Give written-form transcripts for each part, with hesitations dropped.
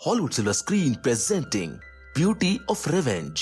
Hollywood silver screen presenting beauty of revenge.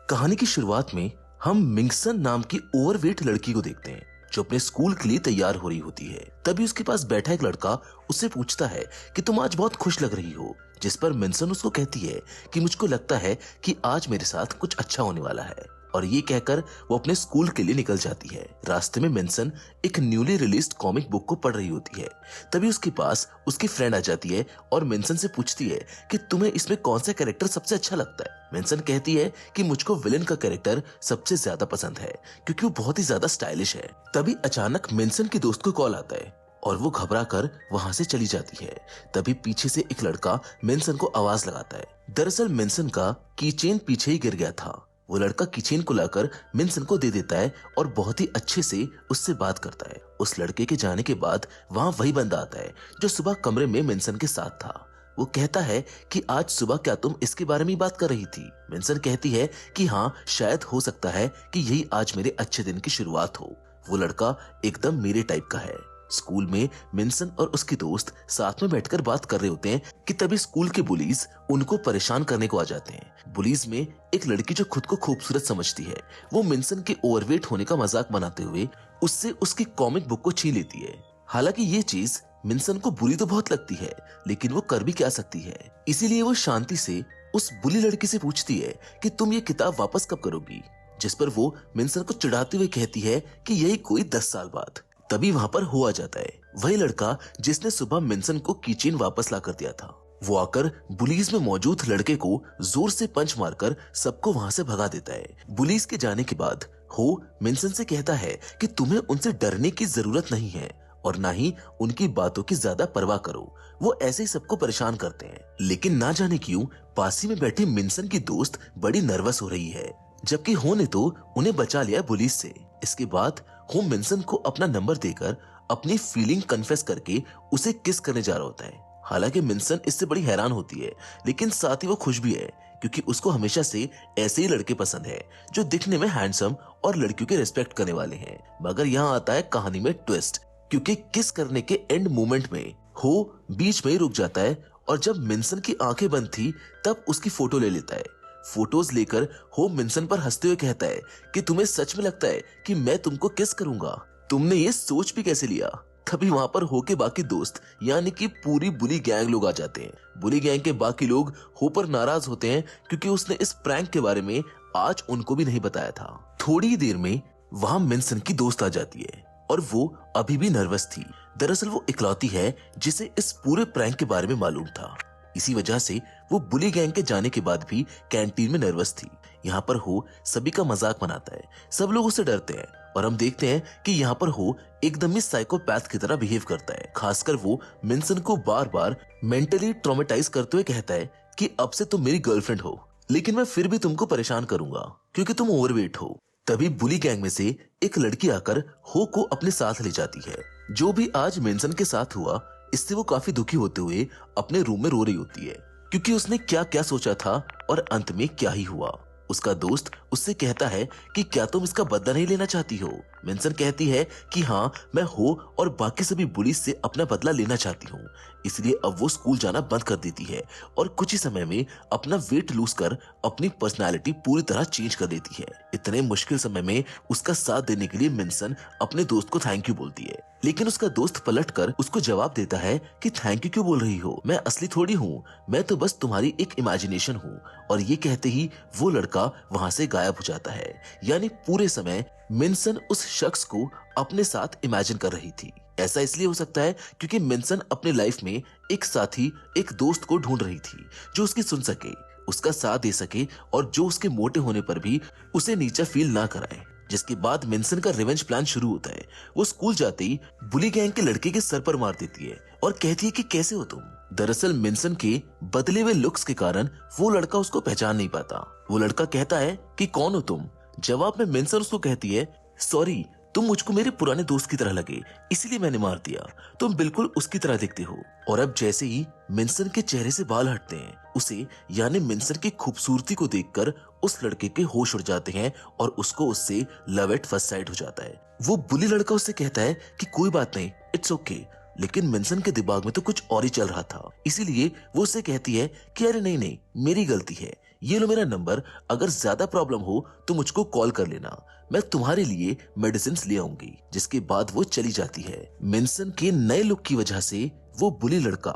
कहानी की शुरुआत में हम मिंगसन नाम की ओवरवेट लड़की को देखते हैं जो अपने स्कूल के लिए तैयार हो रही होती है। तभी उसके पास बैठा एक लड़का उससे पूछता है कि तुम आज बहुत खुश लग रही हो, जिस पर मिंगसन उसको कहती है कि मुझको लगता है कि आज मेरे साथ कुछ अच्छा होने वाला है, और ये कहकर वो अपने स्कूल के लिए निकल जाती है। रास्ते में मिंगसन एक न्यूली रिलीज्ड कॉमिक बुक को पढ़ रही होती है। तभी उसके पास उसकी फ्रेंड आ जाती है और मिंगसन से पूछती है कि तुम्हें इसमें कौन सा कैरेक्टर सबसे अच्छा लगता है। मिंगसन कहती है कि मुझको विलन का कैरेक्टर सबसे ज्यादा पसंद है क्योंकि वो बहुत ही ज्यादा स्टाइलिश है। तभी अचानक मिंगसन के दोस्त को कॉल आता है और वो घबरा कर वहां से चली जाती है। तभी पीछे से एक लड़का मिंगसन को आवाज लगाता है। दरअसल मिंगसन का कीचेन पीछे ही गिर गया था। वो लड़का कीचेन को लाकर मिंगसन को दे देता है और बहुत ही अच्छे से उससे बात करता है। उस लड़के के जाने के बाद वहां वही बंदा आता है जो सुबह कमरे में मिंगसन के साथ था। वो कहता है कि आज सुबह क्या तुम इसके बारे में बात कर रही थी। मिंगसन कहती है कि हाँ, शायद हो सकता है कि यही आज मेरे अच्छे दिन की शुरुआत हो। वो लड़का एकदम मेरे टाइप का है। स्कूल में मिंगसन और उसकी दोस्त साथ में बैठकर बात कर रहे होते हैं कि तभी स्कूल के बुलीज उनको परेशान करने को आ जाते हैं। बुलीज में एक लड़की जो खुद को खूबसूरत समझती है, वो मिंगसन के ओवरवेट होने का मजाक बनाते हुए उससे उसकी कॉमिक बुक को छीन लेती है। हालांकि ये चीज मिंगसन को बुरी तो बहुत लगती है, लेकिन वो कर भी क्या सकती है। इसीलिए वो शांति से उस बुली लड़की से पूछती है कि तुम ये किताब वापस कब करोगी, जिस पर वो मिंगसन को चिढ़ाते हुए कहती है कि यही कोई 10 साल बाद। तभी वहां पर हो आ जाता है वही लड़का जिसने सुबह मिंगसन को कीचेन वापस ला कर दिया था। वो आकर बुलीज में मौजूद लड़के को जोर से पंच मारकर सबको वहां से भगा देता है। बुलीज के जाने के बाद हो मिंगसन से कहता है कि तुम्हें उनसे डरने की जरूरत नहीं है और ना ही उनकी बातों की ज्यादा परवाह करो। वो ऐसे ही सबको परेशान करते हैं, लेकिन ना जाने क्यों पास ही में बैठी मिंगसन की दोस्त बड़ी नर्वस हो रही है, जबकि हो ने तो उन्हें बचा लिया बुलीज से। इसके बाद हो मिंगसन को अपना नंबर देकर अपनी फीलिंग कन्फेस करके उसे किस करने जा रहा होता है। हालांकि मिंगसन इससे बड़ी हैरान होती है, लेकिन साथ ही वो खुश भी है क्योंकि उसको हमेशा से ऐसे ही लड़के पसंद है जो दिखने में हैंडसम और लड़कियों के रिस्पेक्ट करने वाले हैं। मगर यहाँ आता है कहानी में ट्विस्ट, क्योंकि किस करने के एंड मोमेंट में हो बीच में ही रुक जाता है और जब मिंगसन की आंखें बंद थी तब उसकी फोटो ले लेता है। फोटोज लेकर हो मिंगसन पर हंसते हुए कहता है कि तुम्हें सच में लगता है कि मैं तुमको किस करूंगा, तुमने ये सोच भी कैसे लिया। तभी वहां पर हो के बाकी दोस्त यानी कि पूरी बुली गैंग लोग आ जाते हैं। बुली गैंग के बाकी लोग हो पर नाराज होते हैं क्योंकि उसने इस प्रैंक के बारे में आज उनको भी नहीं बताया था। थोड़ी ही देर में वहां मिंगसन की दोस्त आ जाती है और वो अभी भी नर्वस थी। दरअसल वो इकलौती है जिसे इस पूरे प्रैंक के बारे में मालूम था। इसी वजह से वो बुली गैंग के जाने के बाद भी कैंटीन में नर्वस थी। यहाँ पर हो सभी का मजाक बनाता है, सब लोग उससे डरते हैं और हम देखते हैं कि यहाँ पर हो एकदम ही साइकोपैथ की तरह बिहेव करता है। खासकर वो मिंगसन को बार बार मेंटली ट्रॉमेटाइज करते हुए कहता है कि अब से तुम मेरी गर्लफ्रेंड हो, लेकिन मैं फिर भी तुमको परेशान करूंगा क्योंकि तुम ओवरवेट हो। तभी बुली गैंग में से एक लड़की आकर हो को अपने साथ ले जाती है। जो भी आज मिंगसन के साथ हुआ इससे वो काफी दुखी होते हुए अपने रूम में रो रही होती है क्योंकि उसने क्या क्या सोचा था और अंत में क्या ही हुआ। उसका दोस्त उससे कहता है कि क्या तुम इसका बदला नहीं लेना चाहती हो। मिंगसन कहती है कि हाँ, मैं हो और बाकी सभी बुलीज से अपना बदला लेना चाहती हूँ। इसलिए अब वो स्कूल जाना बंद कर देती है और कुछ ही समय में अपना वेट लूज कर अपनी पर्सनालिटी पूरी तरह चेंज कर देती है। इतने मुश्किल समय में उसका साथ देने के लिए मिंगसन अपने दोस्त को थैंक यू बोलती है, लेकिन उसका दोस्त पलटकर उसको जवाब देता है कि थैंक यू क्यों बोल रही हो, मैं असली थोड़ी हूँ, मैं तो बस तुम्हारी एक इमेजिनेशन हूँ। और ये कहते ही वो लड़का वहां से गायब हो जाता है। यानी पूरे समय मिंगसन उस शख्स को अपने साथ इमेजिन कर रही थी। ऐसा इसलिए हो सकता है क्योंकि मिंगसन अपने लाइफ में एक साथी, एक दोस्त को ढूंढ रही थी जो उसकी सुन सके, उसका साथ दे सके और जो उसके मोटे होने पर भी उसे नीचा फील ना कराए। जिसके बाद मिंगसन का रिवेंज प्लान शुरू होता है। वो स्कूल जाते ही बुली गैंग के लड़के के सर पर मार देती है और कहती है कि कैसे हो तुम। दरअसल मिंगसन के बदले हुए लुक्स के कारण वो लड़का उसको पहचान नहीं पाता। वो लड़का कहता है कि कौन हो तुम। जवाब में मिंगसन उसको कहती है, सॉरी, तुम मुझको मेरे पुराने दोस्त की तरह लगे इसलिए मैंने मार दिया, तुम बिल्कुल उसकी तरह दिखते हो। और अब जैसे ही मिंगसन के चेहरे से बाल हटते हैं, उसे यानी मिंगसन की खूबसूरती को देखकर उस लड़के के होश उड़ जाते हैं और उसको उससे लव एट फर्स्ट साइट हो जाता है। वो बुली लड़का उससे कहता है कि कोई बात नहीं, इट्स ओके, लेकिन मिनसन के दिमाग में तो कुछ और ही चल रहा था। इसीलिए वो उससे कहती है कि अरे नहीं नहीं, मेरी गलती है, ये लो मेरा नंबर, अगर ज्यादा प्रॉब्लम हो तो मुझको कॉल कर लेना, मैं तुम्हारे लिए मेडिसिन ले आऊंगी। जिसके बाद वो चली जाती है। मिनसन के नए लुक की वजह से वो बुली लड़का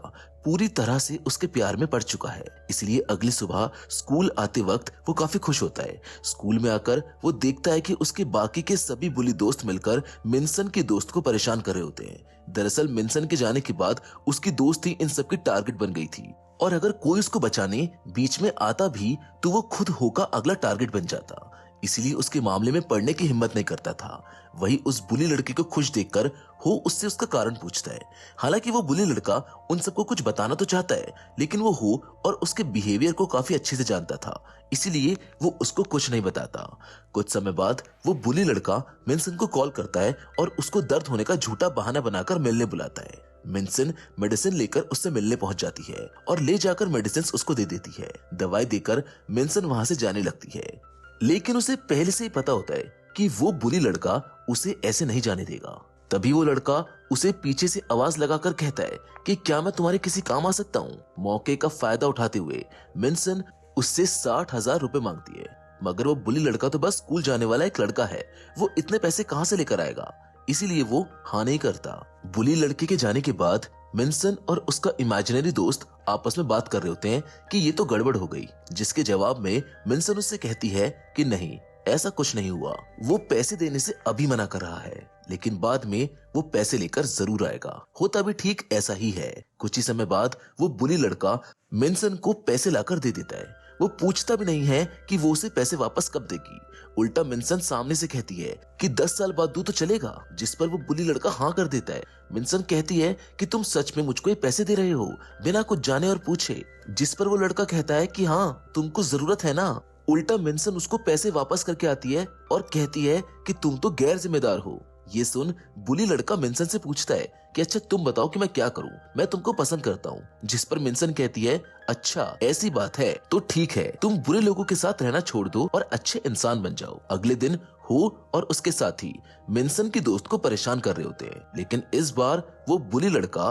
पूरी तरह से उसके प्यार में पड़ चुका है। इसलिए अगली सुबह स्कूल आते वक्त वो काफी खुश होता है। स्कूल में आकर वो देखता है कि उसके बाकी के सभी बुली दोस्त मिलकर मिनसन के दोस्त को परेशान कर रहे होते हैं। दरअसल मिनसन के जाने के बाद उसकी दोस्ती इन सबकी टारगेट बन गई थी, और अगर कोई उसको बचाने बीच में आता भी तो वो खुद होका अगला टारगेट बन जाता। इसीलिए उसके मामले में पड़ने की हिम्मत नहीं करता था। वही उस बुली लड़की को खुश देखकर हो उससे उसका कारण पूछता है। हालांकि वो बुली लड़का उन सबको कुछ बताना तो चाहता है, लेकिन वो हो और उसके बिहेवियर को काफी अच्छे से जानता था, इसीलिए वो उसको कुछ नहीं बताता। कुछ समय बाद वो बुली लड़का मिनसन को कॉल करता है और उसको दर्द होने का झूठा बहाना बनाकर मिलने बुलाता है। मिनसन मेडिसिन लेकर उससे मिलने पहुंच जाती है और ले जाकर मेडिसिन उसको दे देती है। दवाई देकर मिनसन वहां से जाने लगती है, लेकिन उसे पहले से ही पता होता है कि वो बुली लड़का उसे ऐसे नहीं जाने देगा। तभी वो लड़का उसे पीछे से आवाज लगाकर कहता है कि क्या मैं तुम्हारे किसी काम आ सकता हूँ। मौके का फायदा उठाते हुए मिनसन उससे 60,000 रुपए मांगती है, मगर वो बुली लड़का तो बस स्कूल जाने वाला एक लड़का है, वो इतने पैसे कहाँ से लेकर आएगा, इसीलिए वो हाँ नहीं करता। बुली लड़के के जाने के बाद मिनसन और उसका इमेजिनरी दोस्त आपस में बात कर रहे होते हैं कि ये तो गड़बड़ हो गई, जिसके जवाब में मिनसन उससे कहती है कि नहीं, ऐसा कुछ नहीं हुआ, वो पैसे देने से अभी मना कर रहा है, लेकिन बाद में वो पैसे लेकर जरूर आएगा। होता भी ठीक ऐसा ही है। कुछ ही समय बाद वो बुली लड़का मिनसन को पैसे लाकर दे देता है। वो पूछता भी नहीं है कि वो उसे पैसे वापस कब देगी। उल्टा मिनसन सामने से कहती है कि 10 साल बाद दूं तो चलेगा, जिस पर वो बुली लड़का हाँ कर देता है। मिनसन कहती है कि तुम सच में मुझको ये पैसे दे रहे हो बिना कुछ जाने और पूछे, जिस पर वो लड़का कहता है कि हाँ तुमको जरूरत है ना। उल्टा मिनसन उसको पैसे वापस करके आती है और कहती है कि तुम तो गैर जिम्मेदार हो। ये सुन बुली लड़का मिनसन से पूछता है कि अच्छा तुम बताओ कि मैं क्या करूं, मैं तुमको पसंद करता हूं। जिस पर मिनसन कहती है अच्छा ऐसी बात है तो ठीक है, तुम बुरे लोगों के साथ रहना छोड़ दो और अच्छे इंसान बन जाओ। अगले दिन हो और उसके साथी मिनसन की दोस्त को परेशान कर रहे होते हैं, लेकिन इस बार वो बुली लड़का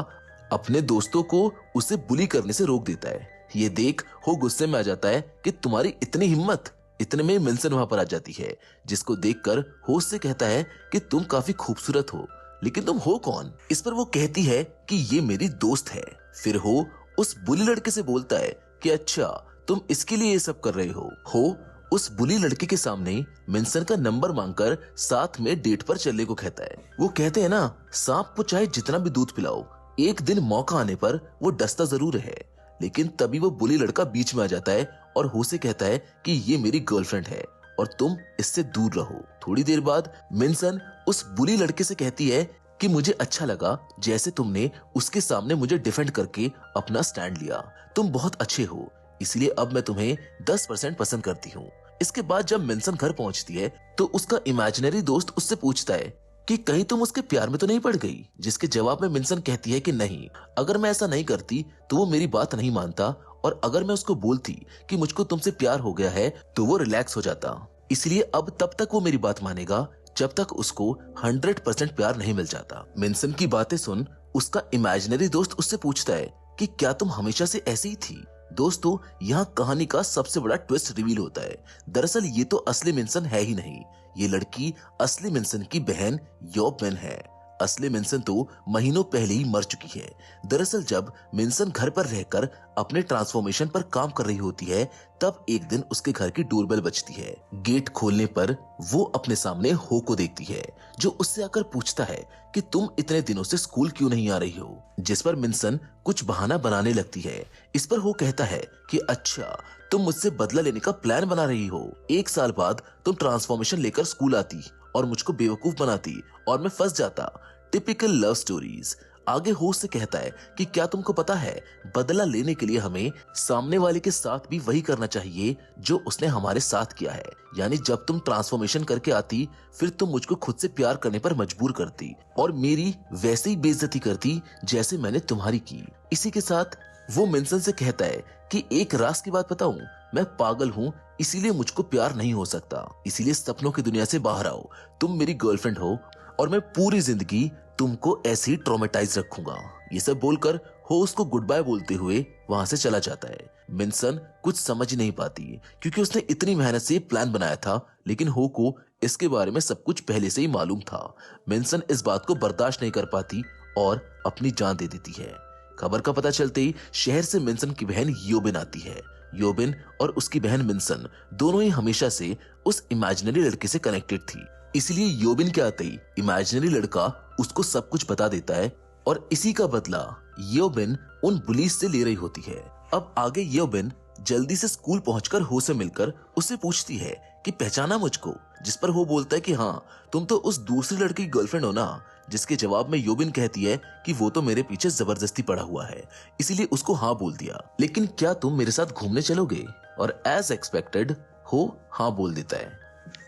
अपने दोस्तों को उसे बुली करने से रोक देता है। ये देख हो गुस्से में आ जाता है कि तुम्हारी इतनी हिम्मत। इतने में मिनसन वहां पर आ जाती है, जिसको देखकर हो से कहता है कि तुम काफी खूबसूरत हो, लेकिन तुम हो कौन। इस पर वो कहती है कि ये मेरी दोस्त है। फिर हो उस बुली लड़के से बोलता है कि अच्छा तुम इसके लिए ये सब कर रहे हो उस बुली लड़के के सामने मिनसन का नंबर मांगकर साथ में डेट पर चलने को कहता है। वो कहते हैं ना, सांप को चाहे जितना भी दूध पिलाओ, एक दिन मौका आने पर वो डसता जरूर है। लेकिन तभी वो बुली लड़का बीच में आ जाता है और हो से कहता है कि ये मेरी गर्लफ्रेंड है और तुम इससे दूर रहो। थोड़ी देर बाद मिनसन उस बुली लड़के से कहती है कि मुझे अच्छा लगा जैसे तुमने उसके सामने मुझे डिफेंड करके अपना स्टैंड लिया, तुम बहुत अच्छे हो, इसलिए अब मैं तुम्हें 10% पसंद करती हूँ। इसके बाद जब मिनसन घर पहुंचती है तो उसका इमेजिनरी दोस्त उससे पूछता है कि कहीं तुम उसके प्यार में तो नहीं पड़ गई, जिसके जवाब में मिनसन कहती है कि नहीं, अगर मैं ऐसा नहीं करती तो वो मेरी बात नहीं मानता, और अगर मैं उसको बोलती कि मुझको तुमसे प्यार हो गया है तो वो रिलैक्स हो जाता, इसलिए अब तब तक वो मेरी बात मानेगा जब तक उसको 100% प्यार नहीं मिल जाता। मिनसन की बातें सुन उसका इमेजिनरी दोस्त उससे पूछता है कि क्या तुम हमेशा से ऐसी ही थी। दोस्तों यहाँ कहानी का सबसे बड़ा ट्विस्ट रिवील होता है। दरअसल ये तो असली मिनसन है ही नहीं, ये लड़की असली मिनसन की बहन योबमिन है। असली मिनसन तो महीनों पहले ही मर चुकी है। दरअसल जब मिनसन घर पर रहकर अपने ट्रांसफॉर्मेशन पर काम कर रही होती है तब एक दिन उसके घर की डोरबेल बजती है। गेट खोलने पर वो अपने सामने हो को देखती है, जो उससे आकर पूछता है कि तुम इतने दिनों से स्कूल क्यों नहीं आ रही हो। जिस पर मिनसन कुछ बहाना बनाने लगती है। इस पर हो कहता है कि अच्छा तुम मुझसे बदला लेने का प्लान बना रही हो। 1 साल बाद तुम ट्रांसफॉर्मेशन लेकर स्कूल आती और मुझको बेवकूफ बनाती और मैं फंस जाता। Typical love stories. आगे हो से कहता है कि क्या तुमको पता है, बदला लेने के लिए हमें सामने वाले के साथ भी वही करना चाहिए जो उसने हमारे साथ किया है। यानी जब तुम ट्रांसफॉर्मेशन करके आती फिर तुम मुझको खुद से प्यार करने पर मजबूर करती और मेरी वैसे ही बेइज्जती करती जैसे मैंने तुम्हारी की। इसी के साथ वो मिनसन से कहता है कि एक राज की बात बताऊं, मैं पागल हूँ, इसीलिए मुझको प्यार नहीं हो सकता, इसीलिए सपनों की दुनिया से बाहर आओ। तुम मेरी गर्लफ्रेंड हो और मैं पूरी जिंदगी तुमको ऐसे ही ट्रॉमेटाइज रखूंगा। ये सब बोलकर हो उसको गुड बाय बोलते हुए वहां से चला जाता है। मिनसन कुछ समझ नहीं पाती क्योंकि उसने इतनी मेहनत से प्लान बनाया था, लेकिन हो को इसके बारे में सब कुछ पहले से ही मालूम था। मिनसन इस बात को बर्दाश्त नहीं कर पाती और अपनी जान दे देती है। खबर का पता चलते ही शहर से मिनसन की बहन योबिन आती है। योबिन और उसकी बहन मिनसन दोनों ही हमेशा से उस इमेजिनरी लड़के से कनेक्टेड थी, इसलिए योबिन के आते ही इमेजिनरी लड़का उसको सब कुछ बता देता है और इसी का बदला योबिन उन पुलिस से ले रही होती है। अब आगे योबिन जल्दी से स्कूल पहुंचकर हो से मिलकर उससे पूछती है कि पहचाना मुझको, जिस पर हो बोलता है कि हाँ तुम तो उस दूसरी लड़की की गर्लफ्रेंड हो ना। जिसके जवाब में योबिन कहती है कि वो तो मेरे पीछे जबरदस्ती पड़ा हुआ है, इसीलिए उसको हाँ बोल दिया, लेकिन क्या तुम मेरे साथ घूमने चलोगे? और एज एक्सपेक्टेड हो हाँ बोल देता है।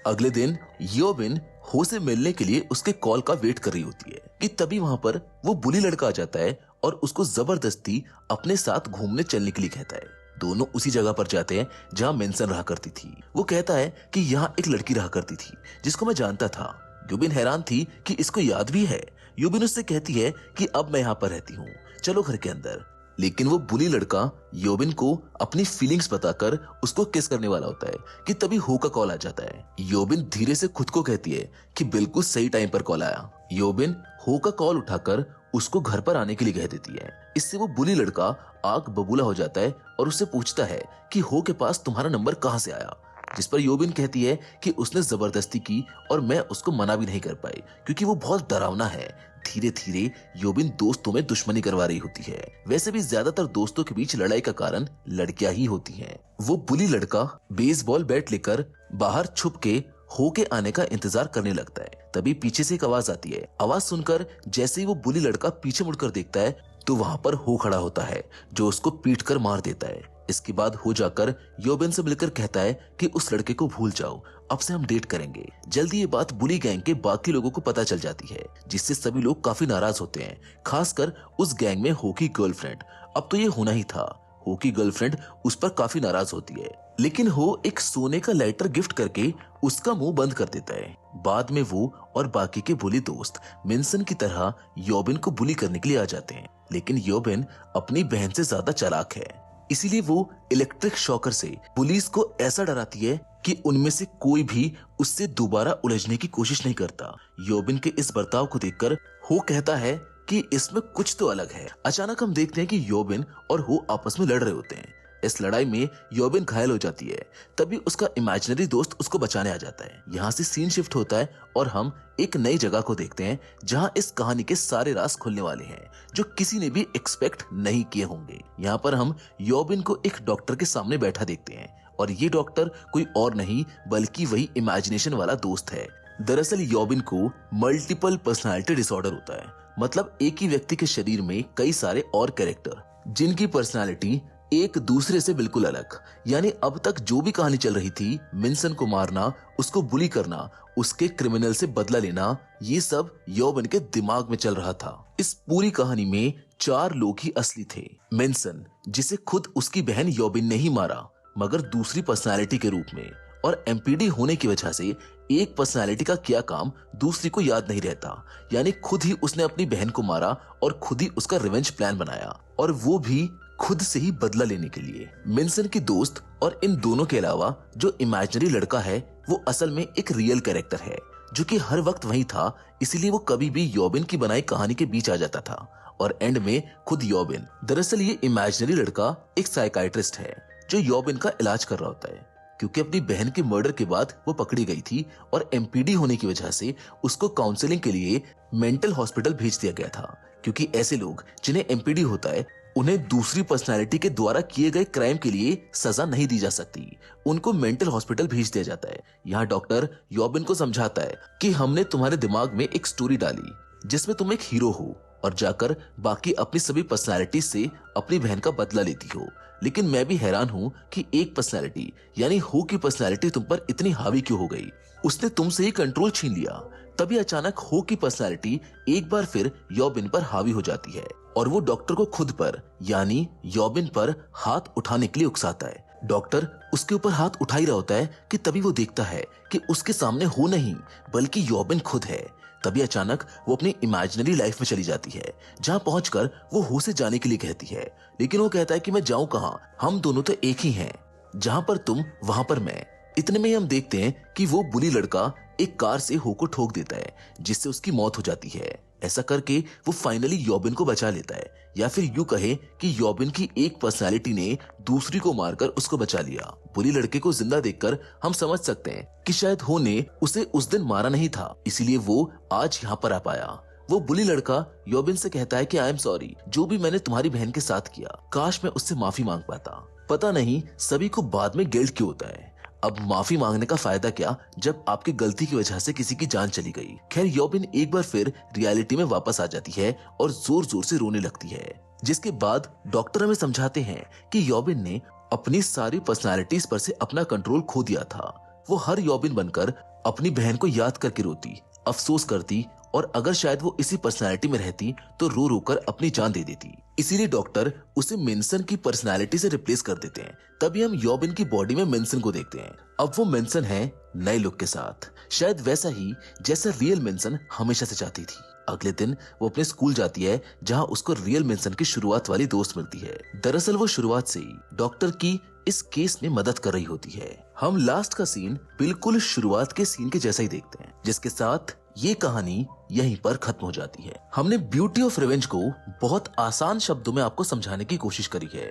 अगले दिन योबिन हो से मिलने के लिए उसके कॉल का वेट कर रही होती है कि तभी वहां पर वो बुली लड़का आ जाता है और उसको जबरदस्ती अपने साथ घूमने चलने के लिए कहता है। दोनों उसी जगह पर जाते हैं जहां मेंसन रहा करती थी। वो कहता है कि यहाँ एक लड़की रहा करती थी जिसको मैं जानता था। योबिन हैरान थी कि इसको याद भी है। योबिन उससे कहती है कि अब मैं यहाँ पर रहती हूँ, चलो घर के अंदर। लेकिन वो बुली लड़का योबिन को अपनी फीलिंग्स बताकर उसको किस करने वाला होता है कि तभी हो का कॉल आ जाता है। योबिन धीरे से खुद को कहती है कि बिल्कुल सही टाइम पर कॉल आया। योबिन हो का कॉल उठाकर उसको घर पर आने के लिए कह देती है। इससे वो बुली लड़का आग बबूला हो जाता है और उससे पूछता है कि हो के पास तुम्हारा नंबर कहाँ से आया, जिस पर योबिन कहती है कि उसने जबरदस्ती की और मैं उसको मना भी नहीं कर पाई क्योंकि वो बहुत डरावना है। धीरे धीरे योबिन दोस्तों में दुश्मनी करवा रही होती है। वैसे भी ज्यादातर दोस्तों के बीच लड़ाई का कारण लड़कियां ही होती हैं। वो बुली लड़का बेसबॉल बैट लेकर बाहर छुप के हो के आने का इंतजार करने लगता है। तभी पीछे से एक आवाज आती है। आवाज सुनकर जैसे ही वो बुली लड़का पीछे मुड़कर देखता है तो वहां पर हो खड़ा होता है जो उसको पीट कर मार देता है। इसके बाद हो जाकर योबिन से मिलकर कहता है कि उस लड़के को भूल जाओ, अब से हम डेट करेंगे। जल्दी ये बात बुली गैंग के बाकी लोगों को पता चल जाती है, जिससे सभी लोग काफी नाराज होते हैं, खासकर उस गैंग में हो की गर्लफ्रेंड। अब तो ये होना ही था। हो की गर्लफ्रेंड उस पर काफी नाराज होती है, लेकिन हो एक सोने का लाइटर गिफ्ट करके उसका मुंह बंद कर देता है। बाद में वो और बाकी के बुली दोस्त मिनसन की तरह योबिन को बुली करने के लिए आ जाते हैं, लेकिन योबिन अपनी बहन से ज्यादा चालाक है, इसीलिए वो इलेक्ट्रिक शॉकर से पुलिस को ऐसा डराती है कि उनमें से कोई भी उससे दोबारा उलझने की कोशिश नहीं करता। योबिन के इस बर्ताव को देखकर हो कहता है कि इसमें कुछ तो अलग है। अचानक हम देखते हैं कि योबिन और हो आपस में लड़ रहे होते हैं। इस लड़ाई में योबिन घायल हो जाती है, तभी उसका इमेजिनरी दोस्त उसको बचाने आ जाता है। यहाँ से सीन शिफ्ट होता है और हम एक नई जगह को देखते हैं जहाँ इस कहानी के सारे राज खुलने वाले हैं जो किसी ने भी एक्सपेक्ट नहीं किए होंगे। यहाँ पर हम योबिन को एक डॉक्टर के सामने बैठा देखते हैं और ये डॉक्टर कोई और नहीं बल्कि वही इमेजिनेशन वाला दोस्त है। दरअसल योबिन को मल्टीपल पर्सनालिटी डिसऑर्डर होता है, मतलब एक ही व्यक्ति के शरीर में कई सारे और कैरेक्टर जिनकी पर्सनालिटी एक दूसरे से बिल्कुल अलग। यानी अब तक जो भी कहानी चल रही थी, मिनसन को मारना, उसको बुली करना, उसके क्रिमिनल से बदला लेना, ये सब योबिन के दिमाग में चल रहा था। इस पूरी कहानी में 4 लोग ही असली थे। मिनसन, जिसे खुद उसकी बहन योबिन ने ही मारा मगर दूसरी पर्सनालिटी के रूप में, और एमपीडी होने की वजह से एक पर्सनालिटी का किया काम दूसरी को याद नहीं रहता। यानी खुद ही उसने अपनी बहन को मारा और खुद ही उसका रिवेंज प्लान बनाया, और वो भी खुद से ही बदला लेने के लिए। मिनसन की दोस्त और इन दोनों के अलावा जो इमेजिनरी लड़का है वो असल में एक रियल कैरेक्टर है जो कि हर वक्त वही था, इसीलिए वो कभी भी योबिन की बनाई कहानी के बीच आ जाता था और एंड में खुद योबिन। दरअसल ये इमेजिनरी लड़का एक साइकाइट्रिस्ट है जो योबिन का इलाज कर रहा होता है, क्योंकि अपनी बहन के मर्डर के बाद वो पकड़ी गई थी और एमपीडी होने की वजह से उसको काउंसलिंग के लिए मेंटल हॉस्पिटल भेज दिया गया था। क्योंकि ऐसे लोग जिन्हें एमपीडी होता है उन्हें दूसरी पर्सनालिटी के द्वारा किए गए क्राइम के लिए सजा नहीं दी जा सकती, उनको मेंटल हॉस्पिटल भेज दिया जाता है। यहाँ डॉक्टर योबिन को समझाता है कि हमने तुम्हारे दिमाग में एक स्टोरी डाली जिसमें तुम एक हीरो हो और जाकर बाकी अपनी सभी पर्सनालिटी से अपनी बहन का बदला लेती हो। लेकिन मैं भी हैरान हूँ कि एक पर्सनालिटी यानी हो की पर्सनालिटी तुम पर इतनी हावी क्यों हो गई, उसने तुमसे ही कंट्रोल छीन लिया। तभी अचानक हो की पर्सनालिटी एक बार फिर योबिन पर हावी हो जाती है और वो डॉक्टर को खुद पर यानी योबिन पर हाथ उठाने के लिए उकसाता है। डॉक्टर उसके ऊपर हाथ उठा ही रहा होता है कि तभी वो देखता है कि उसके सामने हो नहीं बल्कि योबिन खुद है। तभी अचानक वो अपनी इमेजिनरी लाइफ में चली जाती है, जहाँ पहुंचकर वो हो से जाने के लिए कहती है, लेकिन वो कहता है कि मैं जाऊं कहाँ, हम दोनों तो एक ही हैं, जहाँ पर तुम वहां पर मैं। इतने में ही हम देखते हैं कि वो बुली लड़का एक कार से हो को ठोक देता है, जिससे उसकी मौत हो जाती है। ऐसा करके वो फाइनली योबिन को बचा लेता है, या फिर यूं कहे कि योबिन की एक पर्सनालिटी ने दूसरी को मारकर उसको बचा लिया। बुरी लड़के को जिंदा देखकर हम समझ सकते हैं कि शायद हो ने उसे उस दिन मारा नहीं था, इसीलिए वो आज यहाँ पर आ पाया। वो बुली लड़का योबिन से कहता है कि आई एम सॉरी, जो भी मैंने तुम्हारी बहन के साथ किया, काश मैं उससे माफी मांग पाता। पता नहीं सभी को बाद में गिल्ट क्यों होता है। अब माफी मांगने का फायदा क्या जब आपकी गलती की वजह से किसी की जान चली गई। खैर योबिन एक बार फिर रियलिटी में वापस आ जाती है और जोर जोर से रोने लगती है, जिसके बाद डॉक्टर हमें समझाते हैं कि योबिन ने अपनी सारी पर्सनालिटीज पर से अपना कंट्रोल खो दिया था। वो हर योबिन बनकर अपनी बहन को याद करके रोती, अफसोस करती, और अगर शायद वो इसी पर्सनालिटी में रहती तो रो रो कर अपनी जान दे देती। इसीलिए डॉक्टर उसे मेंसन की पर्सनालिटी से रिप्लेस कर देते हैं। तभी हम योबिन की बॉडी में मेंसन को देखते हैं। अब वो मेंसन है नए लुक के साथ, शायद वैसा ही जैसा रियल मेंसन हमेशा से चाहती थी। अगले दिन वो अपने स्कूल जाती है, जहाँ उसको रियल मेंसन की शुरुआत वाली दोस्त मिलती है। दरअसल वो शुरुआत से ही डॉक्टर की इस केस में मदद कर रही होती है। हम लास्ट का सीन बिल्कुल शुरुआत के सीन के जैसा ही देखते हैं, जिसके साथ ये कहानी यहीं पर खत्म हो जाती है। हमने ब्यूटी ऑफ रिवेंज को बहुत आसान शब्दों में आपको समझाने की कोशिश करी है।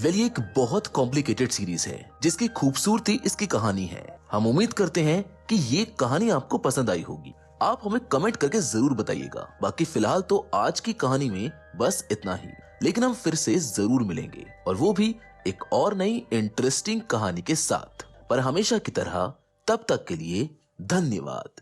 ये एक बहुत कॉम्प्लिकेटेड सीरीज है, जिसकी खूबसूरती इसकी कहानी है। हम उम्मीद करते हैं कि ये कहानी आपको पसंद आई होगी। आप हमें कमेंट करके जरूर बताइएगा। बाकी फिलहाल तो आज की कहानी में बस इतना ही, लेकिन हम फिर से जरूर मिलेंगे, और वो भी एक और नई इंटरेस्टिंग कहानी के साथ। पर हमेशा की तरह तब तक के लिए धन्यवाद।